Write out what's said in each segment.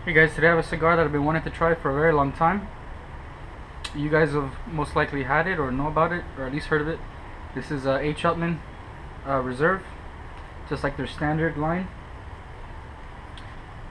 Hey guys, today I have a cigar that I've been wanting to try for a very long time. You guys have most likely had it or know about it, or at least heard of it. This is H. Upmann Reserve, just like their standard line.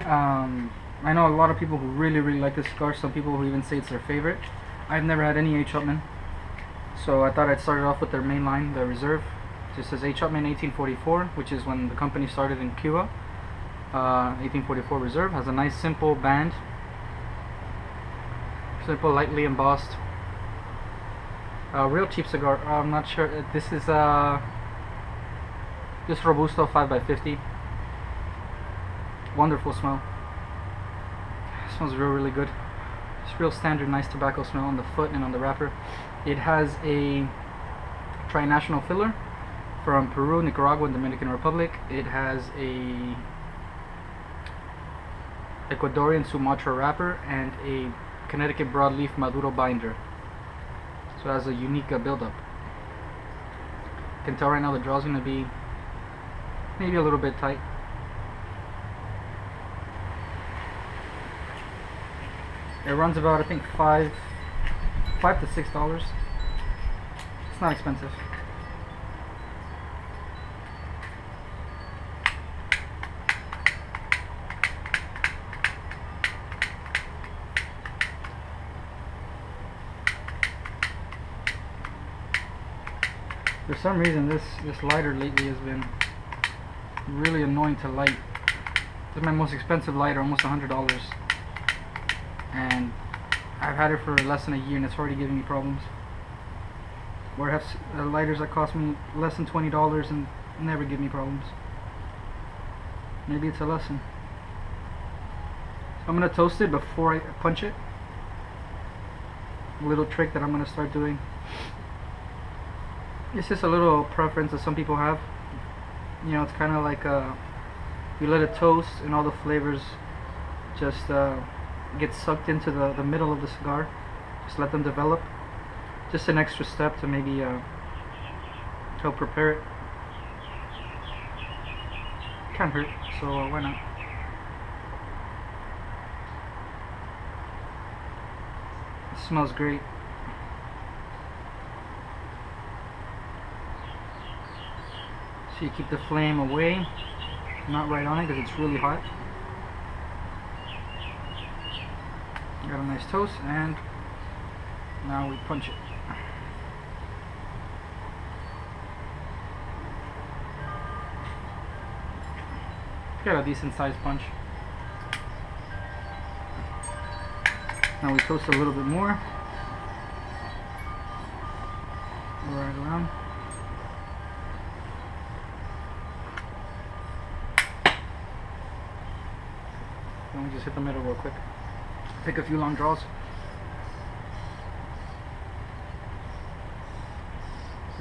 I know a lot of people who really like this cigar. Some people who even say it's their favorite. I've never had any H. Upmann, so I thought I'd start it off with their main line, the Reserve. It just says H. Upmann 1844, which is when the company started in Cuba. 1844 Reserve. Has a nice simple band, simple lightly embossed, real cheap cigar. I'm not sure, this is just Robusto 5x50. Wonderful smell. It smells really good. It's real standard nice tobacco smell on the foot and on the wrapper. It has a tri-national filler from Peru, Nicaragua, and Dominican Republic. It has a Ecuadorian Sumatra wrapper and a Connecticut broadleaf Maduro binder. So it has a unique buildup. You can tell right now the draw is going to be maybe a little bit tight. It runs about, I think, $5 to $6. It's not expensive. For some reason this lighter lately has been really annoying to light. This is my most expensive lighter, almost $100, and I've had it for less than a year and it's already giving me problems. Where I have lighters that cost me less than $20 and never give me problems. Maybe it's a lesson. So I'm going to toast it before I punch it. A little trick that I'm going to start doing. It's just a little preference that some people have. You know, it's kind of like you let it toast and all the flavors just get sucked into the middle of the cigar. Just let them develop. Just an extra step to maybe help prepare it. Can't hurt, so why not? It smells great. So you keep the flame away, not right on it because it's really hot. Got a nice toast, and now we punch it. Got a decent sized punch. Now we toast a little bit more. Right around. Let me just hit the middle real quick. Take a few long draws.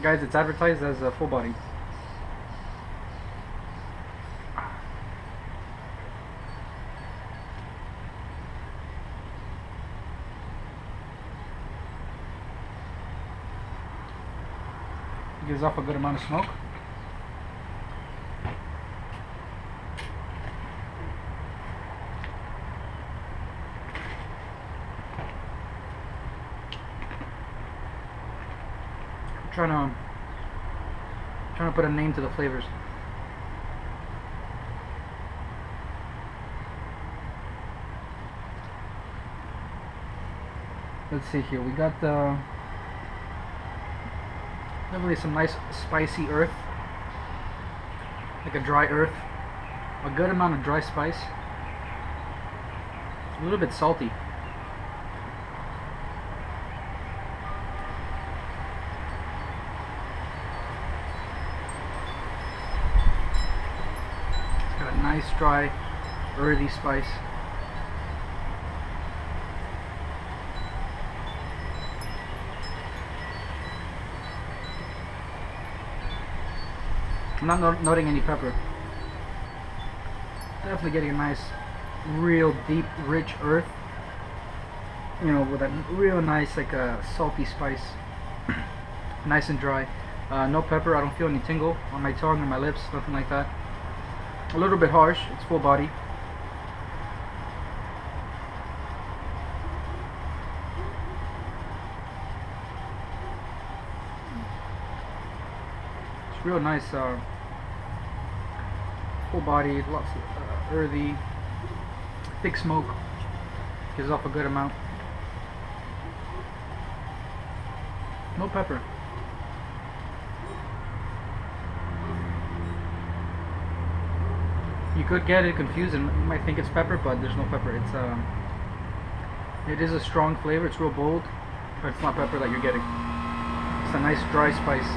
Guys, it's advertised as a full body. It gives off a good amount of smoke. Trying to put a name to the flavors. Let's see here. We got definitely some nice spicy earth, like a dry earth. A good amount of dry spice. A little bit salty. Nice dry earthy spice. I'm not noting any pepper. Definitely getting a nice, real deep, rich earth. You know, with a real nice, like a salty spice. Nice and dry. No pepper. I don't feel any tingle on my tongue or my lips, nothing like that. A little bit harsh. It's full body. real nice, full body, lots of earthy, thick smoke. Gives off a good amount. No pepper. You could get it confused and you might think it's pepper, but there's no pepper. It is a strong flavor. It's real bold, but it's not pepper that you're getting. It's a nice dry spice.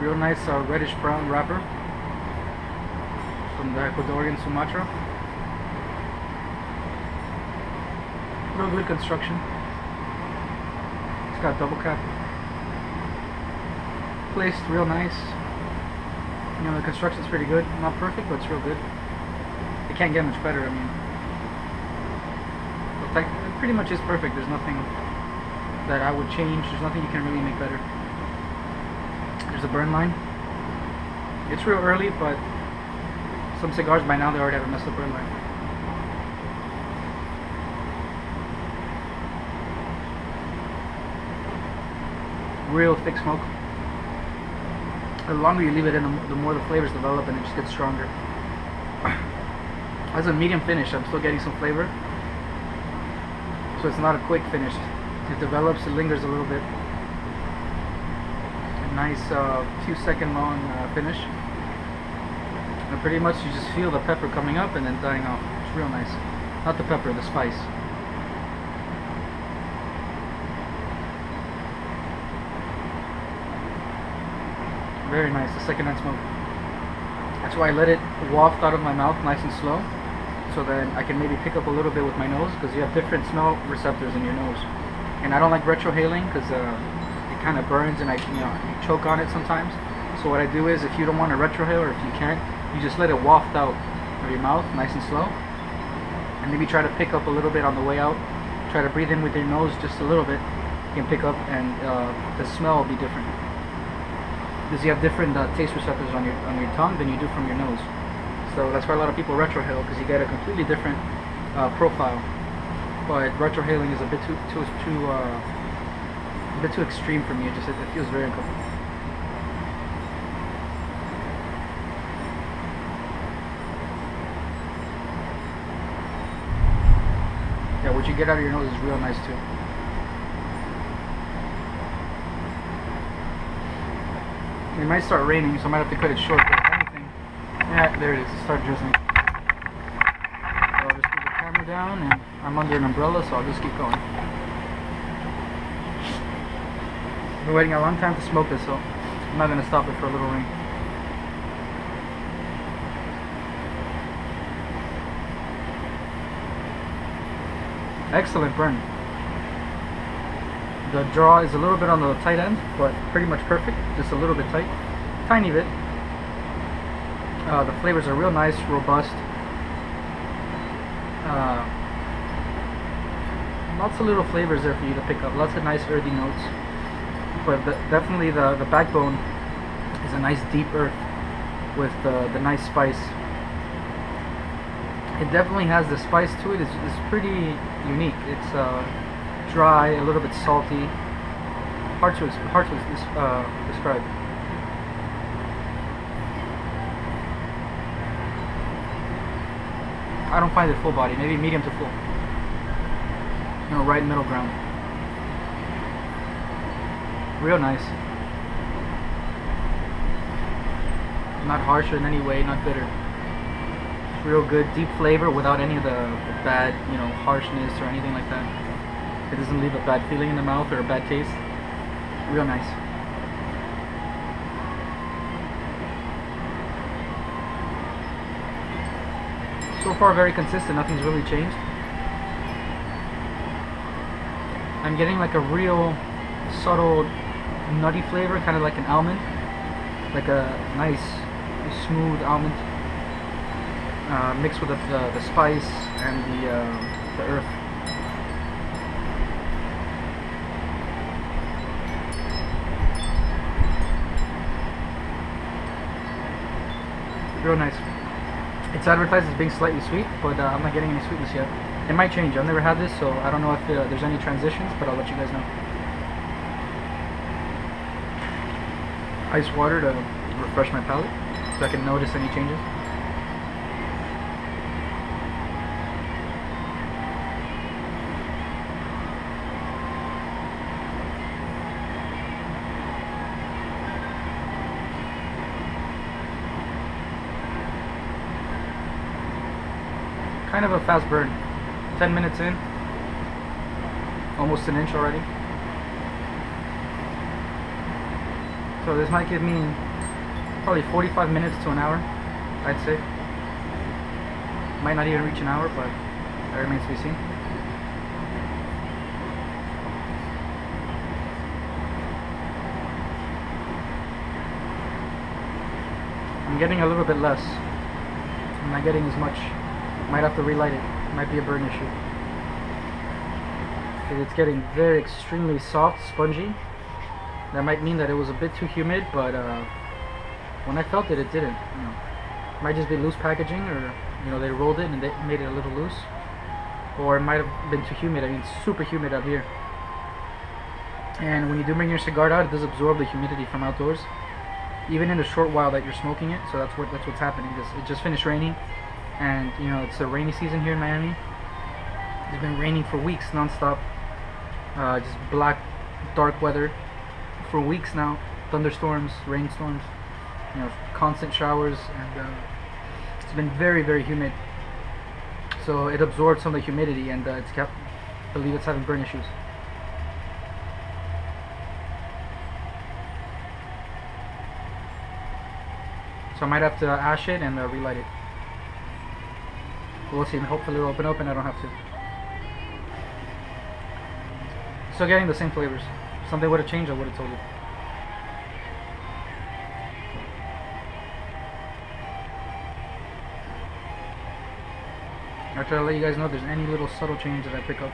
Real nice reddish brown wrapper from the Ecuadorian Sumatra. Real good construction. It's got double cap. Placed real nice. You know, the construction's pretty good. Not perfect, but it's real good. It can't get much better. I mean, it pretty much is perfect. There's nothing that I would change. There's nothing you can really make better. There's a burn line. It's real early, but some cigars by now they already have a messed up burn line. Real thick smoke. The longer you leave it in, the more the flavors develop and it just gets stronger. As a medium finish, I'm still getting some flavor. So it's not a quick finish. It develops, it lingers a little bit. A nice 2-second long finish. And pretty much you just feel the pepper coming up and then dying off. It's real nice. Not the pepper, the spice. Very nice, the second-hand smoke. That's why I let it waft out of my mouth nice and slow, so that I can maybe pick up a little bit with my nose, because you have different smell receptors in your nose. And I don't like retrohaling because it kind of burns and you choke on it sometimes. So what I do is, if you don't want to retrohale, or if you can't, you just let it waft out of your mouth nice and slow, and maybe try to pick up a little bit on the way out. Try to breathe in with your nose just a little bit. You can pick up, and the smell will be different. Because you have different taste receptors on your tongue than you do from your nose. So that's why a lot of people retrohale, because you get a completely different profile. But retrohaling is a bit too extreme for me. It feels very uncomfortable. Yeah, what you get out of your nose is real nice too. It might start raining, so I might have to cut it short, but if anything, yeah, there it is, it started drizzling. So I'll just put the camera down, and I'm under an umbrella, so I'll just keep going. I've been waiting a long time to smoke this, so I'm not going to stop it for a little rain. Excellent burn. The draw is a little bit on the tight end, but pretty much perfect. Just a little bit tight, tiny bit. The flavors are real nice, robust. Lots of little flavors there for you to pick up. Lots of nice earthy notes. But definitely the backbone is a nice deep earth with the nice spice. It definitely has the spice to it. It's pretty unique. It's dry, a little bit salty, hard to describe. I don't find it full body, maybe medium to full. You know, right middle ground. Real nice. Not harsh in any way, not bitter. Real good, deep flavor without any of the bad, harshness or anything like that. It doesn't leave a bad feeling in the mouth or a bad taste. Real nice. So far very consistent, nothing's really changed. I'm getting like a real subtle nutty flavor, kind of like an almond. Like a nice smooth almond. Mixed with the spice and the earth. Real nice. It's advertised as being slightly sweet, but I'm not getting any sweetness yet. It might change. I've never had this, so I don't know if there's any transitions, but I'll let you guys know. Ice water to refresh my palate so I can notice any changes. Kind of a fast burn. 10 minutes in, almost an inch already. So this might give me probably 45 minutes to an hour, I'd say. Might not even reach an hour, but that remains to be seen. I'm getting a little bit less. I'm not getting as much. Might have to relight it. Might be a burn issue. It's getting very extremely soft, spongy. That might mean that it was a bit too humid, but when I felt it, it didn't. You know, it might just be loose packaging, or you know, they rolled it and they made it a little loose, or it might have been too humid. I mean, it's super humid out here, and when you do bring your cigar out, it does absorb the humidity from outdoors, even in the short while that you're smoking it. So that's what's happening. It just finished raining, and you know, it's a rainy season here in Miami. It's been raining for weeks non-stop. Just black, dark weather for weeks now. Thunderstorms, rainstorms, you know, constant showers, and it's been very, very humid. So it absorbed some of the humidity, and I believe it's having burn issues. So I might have to ash it and relight it. We'll see. Hopefully it'll open up and I don't have to. Still getting the same flavors. If something would have changed, I would have told you. I try to let you guys know if there's any little subtle change that I pick up.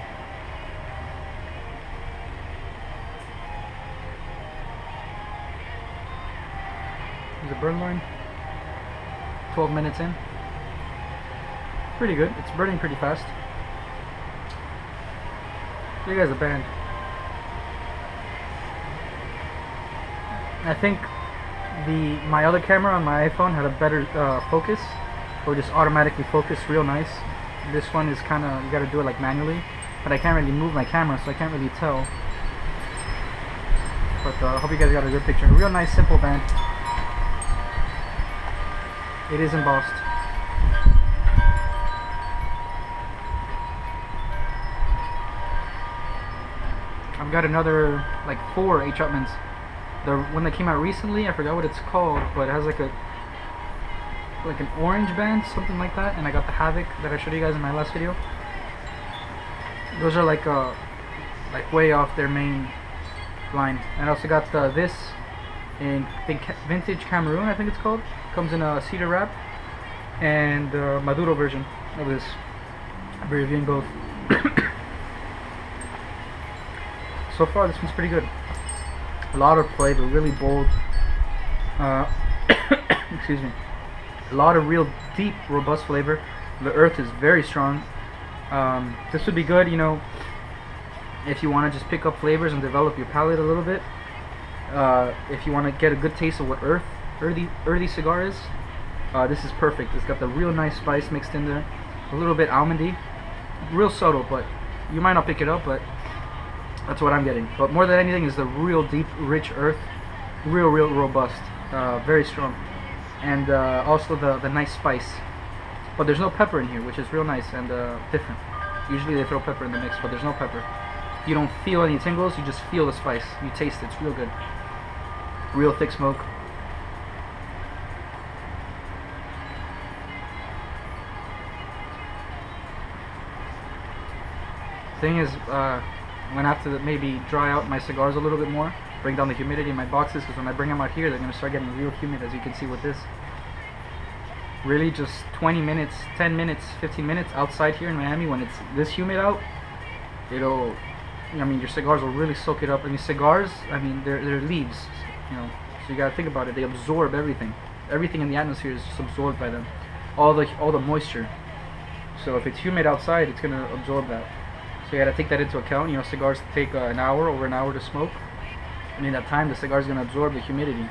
There's a burn line. 12 minutes in. Pretty good. It's burning pretty fast. You guys are banned. I think my other camera on my iPhone had a better focus, or just automatically focused real nice. This one is kind of, you got to do it like manually, but I can't really move my camera, so I can't really tell. But I hope you guys got a good picture. A real nice, simple band. It is embossed. I've got another like 4 H. Upmanns. The one that came out recently, I forgot what it's called, but it has like an orange band, something like that. And I got the Havoc that I showed you guys in my last video. Those are like way off their main line. And I also got this in vintage Cameroon, I think it's called. Comes in a cedar wrap, and Maduro version of this. I'll be reviewing both. So far this one's pretty good. A lot of flavor, really bold. Excuse me. A lot of real deep, robust flavor. The earth is very strong. This would be good, you know, if you want to just pick up flavors and develop your palate a little bit. If you want to get a good taste of what earthy cigar is, this is perfect. It's got the real nice spice mixed in there, a little bit almondy, real subtle, but you might not pick it up, but that's what I'm getting. But more than anything is the real deep, rich earth, real robust, very strong, and also the nice spice. But there's no pepper in here, which is real nice and different. Usually they throw pepper in the mix, but there's no pepper. You don't feel any tingles, you just feel the spice. You taste it, it's real good. Real thick smoke. Thing is, I'm gonna have to maybe dry out my cigars a little bit more, bring down the humidity in my boxes, because when I bring them out here, they're gonna start getting real humid, as you can see with this. Really, just 20 minutes, 10 minutes, 15 minutes outside here in Miami, when it's this humid out, it'll, I mean, your cigars will really soak it up. I mean, cigars, I mean, they're leaves, you know, so you gotta think about it. They absorb everything. Everything in the atmosphere is just absorbed by them. All the moisture. So if it's humid outside, it's gonna absorb that. So you gotta take that into account. You know, cigars take over an hour to smoke, and in that time, the cigar is gonna absorb the humidity.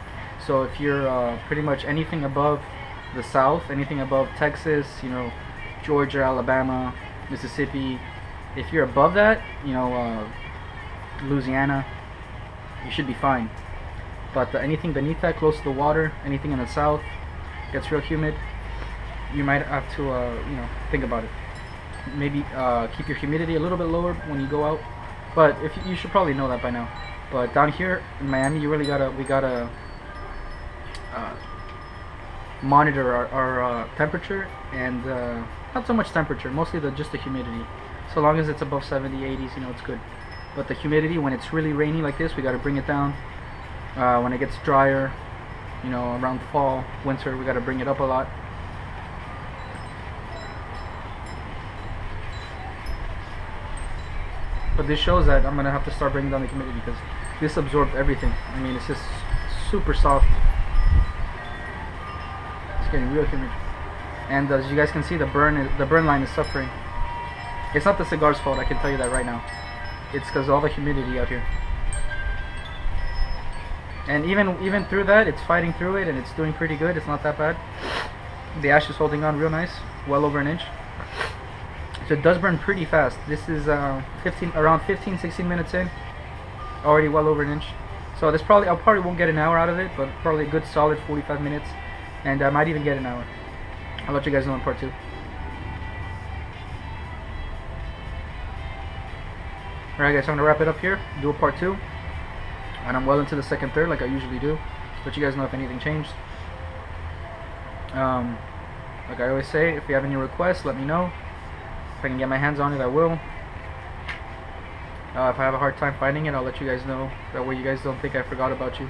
So if you're pretty much anything above the South, anything above Texas, you know, Georgia, Alabama, Mississippi, if you're above that, you know, Louisiana, you should be fine. But anything beneath that, close to the water, anything in the South, gets real humid, you might have to, you know, think about it. Maybe keep your humidity a little bit lower when you go out. But if you should probably know that by now. But down here in Miami, we gotta monitor our temperature, and not so much temperature, mostly just the humidity. So long as it's above 70, 80s, you know, it's good. But the humidity, when it's really rainy like this, we gotta bring it down. When it gets drier, you know, around fall, winter, we gotta bring it up a lot. But this shows that I'm gonna have to start bringing down the humidity because this absorbed everything. I mean, it's just super soft. It's getting real humid, and as you guys can see, the burn line is suffering. It's not the cigar's fault, I can tell you that right now. It's because of all the humidity out here. And even through that, it's fighting through it, and it's doing pretty good. It's not that bad. The ash is holding on real nice, well over an inch. So it does burn pretty fast. This is around 15-16 minutes in, already well over an inch. So this I probably won't get an hour out of it, but probably a good solid 45 minutes, and I might even get an hour. I'll let you guys know in part 2. Alright guys, so I'm going to wrap it up here, do a part 2, and I'm well into the second third like I usually do. Let you guys know if anything changed. Like I always say, if you have any requests, let me know. If I can get my hands on it, I will. If I have a hard time finding it, I'll let you guys know. That way you guys don't think I forgot about you.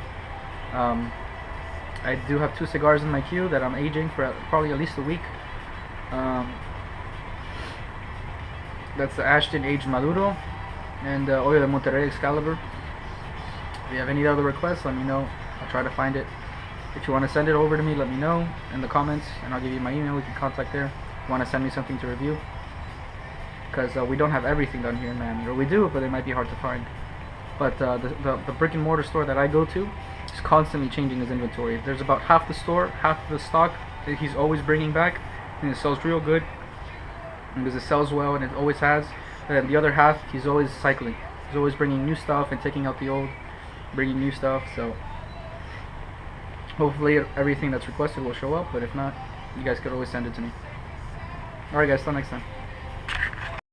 I do have 2 cigars in my queue that I'm aging for probably at least a week. That's the Ashton Aged Maduro and the Oyo de Monterrey Excalibur. If you have any other requests, let me know. I'll try to find it. If you want to send it over to me, let me know in the comments, and I'll give you my email. We can contact there. If you want to send me something to review, because we don't have everything down here in Miami, or we do, but it might be hard to find. But the brick and mortar store that I go to is constantly changing his inventory. There's about half the store, half the stock that he's always bringing back, and it sells real good because it sells well, and it always has. And then the other half, he's always cycling. He's always bringing new stuff and taking out the old, bringing new stuff. So hopefully everything that's requested will show up, but if not, you guys could always send it to me. Alright guys, till next time.